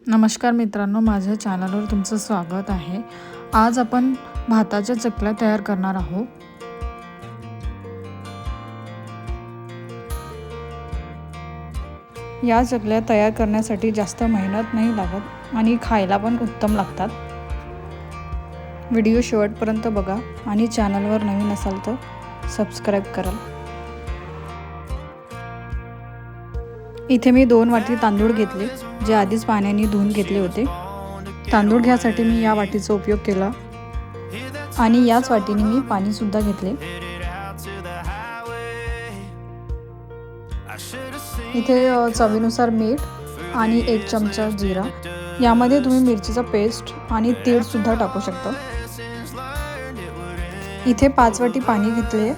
नमस्कार मित्रांनो, माझ्या चॅनलवर तुमचं स्वागत आहे। आज आपण भाताच्या चकल्या तयार करणार आहोत। या चकल्या तयार करण्यासाठी जास्त मेहनत नाही लागत आणि खायला पण उत्तम लागतात। व्हिडिओ शेवटपर्यंत बघा आणि चॅनलवर नवीन असाल तर सबस्क्राइब करा। इथे मी 2 वाटी तांदूळ घेतले, जे आधीच पाण्याने धुवून घेतले होते। तांदूळ घ्यासाठी मी या वाटीचा उपयोग केला आणि याच वाटीने मी पाणी सुद्धा घेतले। इथे चवीनुसार मीठ आणि 1 चमचा जीरा, यामध्ये तुम्ही मिरचीचा पेस्ट आणि तीळ सुद्धा टाकू शकता। इथे 5 वाटी पाणी घेतले,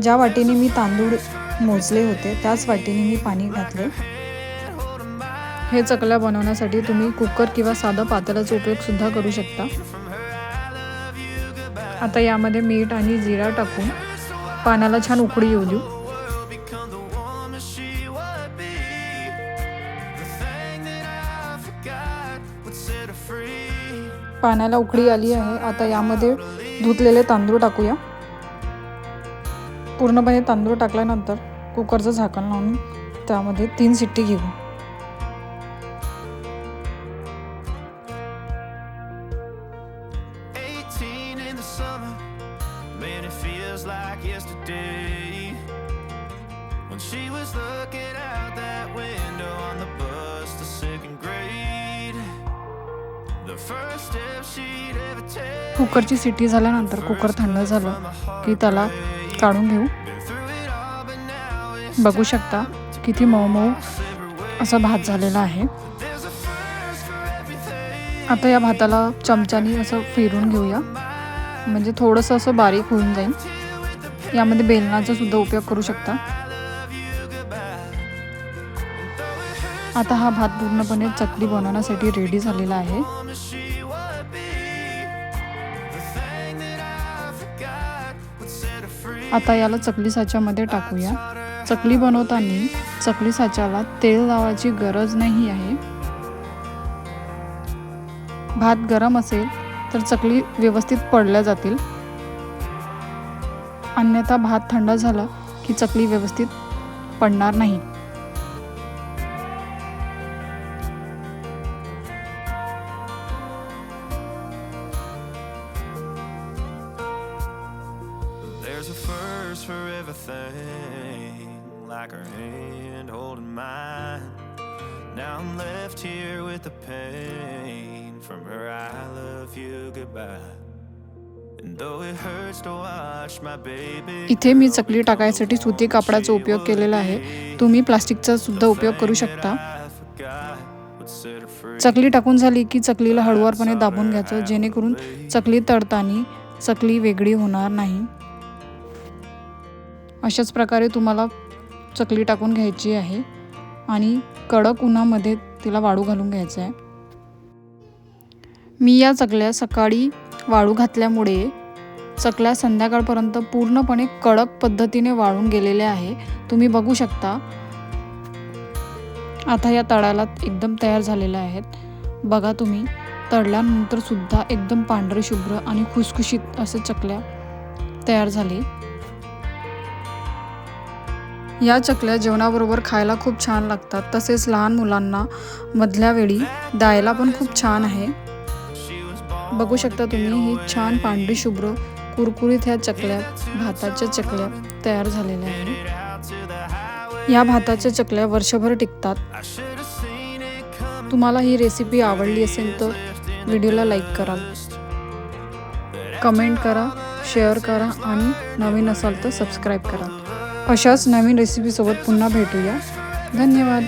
ज्या वाटीने मी तांदूळ मोजले होते त्याच वाटीने मी पाणी घातले। हे चकल्या बनवण्यासाठी तुम्ही कुकर किंवा साधा पातेल्याचा उपयोग सुद्धा करू शकता। आता यामध्ये मीठ आणि जीरा टाकून पाण्याला छान उकळी येऊ देऊ। पाण्याला उकळी आली आहे। आता यामध्ये धुतलेले तांदूळ टाकूया। पूर्णपणे तांदूळ टाकल्यानंतर कुकरचं झाकण लावून त्यामध्ये 3 शिट्टी घेऊ। कुकरची शिट्टी झाल्यानंतर कुकर थंड झालं की त्याला काढून घेऊ। बघू शकता किती मऊ असा भात झालेला आहे। आता या भाताला चमच्याने असं फिरून घेऊया, म्हणजे थोडंसं असं बारीक होऊन जाईल। यामध्ये बेलनाचा सुद्धा उपयोग करू शकता। आता हा भात पूर्णपणे चकली बनवण्यासाठी रेडी झालेला आहे। आता याला चकली साच्यामध्ये टाकूया। चकली बनवताना चकली साच्याला तेल लावायची गरज नाही आहे। भात गरम असेल तर चकली व्यवस्थित पडल्या जातील, अन्यथा भात थंड झाला की चकली व्यवस्थित पडणार नाही। There's a first for everything, like her hand holding mine. Now I'm left here with the pain from her I love you goodbye. And though it hurts to watch my baby. इथे मी चकली टाकायसाठी सुती कापडाचा उपयोग केलेला आहे। तुम्ही प्लास्टिकचा सुद्धा उपयोग करू शकता। चकली टाकून झाली की चकलीला हळूवारपणे दाबून घ्यायचं, जेणेकरून चकली तळताना चकली वेगळी होणार नाही। अशाच प्रकारे तुम्हाला चकली टाकून घ्यायची आहे आणि कडक उन्हामध्ये तिला वाळू घालून घ्यायचं आहे। मी या चकल्या सकाळी वाळू घातल्यामुळे चकल्या संध्याकाळपर्यंत पूर्णपणे कडक पद्धतीने वाळून गेलेल्या आहे। तुम्ही बघू शकता। आता या तळाला एकदम तयार झालेल्या आहेत। बघा तुम्ही, तळल्यानंतर सुद्धा एकदम पांढरे शुभ्र आणि खुसखुशीत असे चकल्या तयार झाले। या चकल्या जेवणाबरोबर खायला खूप छान लागतात, तसेच लहान मुलांना मधल्या वेळी द्यायला पण खूप छान आहे। बघू शकता तुम्ही, ही छान पांढरी शुभ्र कुरकुरीत ह्या चकल्या, भाताच्या चकल्या तयार झालेल्या आहेत। या भाताच्या चकल्या वर्षभर टिकतात। तुम्हाला ही रेसिपी आवडली असेल तर व्हिडिओला लाईक करा, कमेंट करा, शेअर करा आणि नवीन असाल तर सबस्क्राइब करा। अशाच नवीन रेसिपीसोबत पुन्हा भेटूया। धन्यवाद।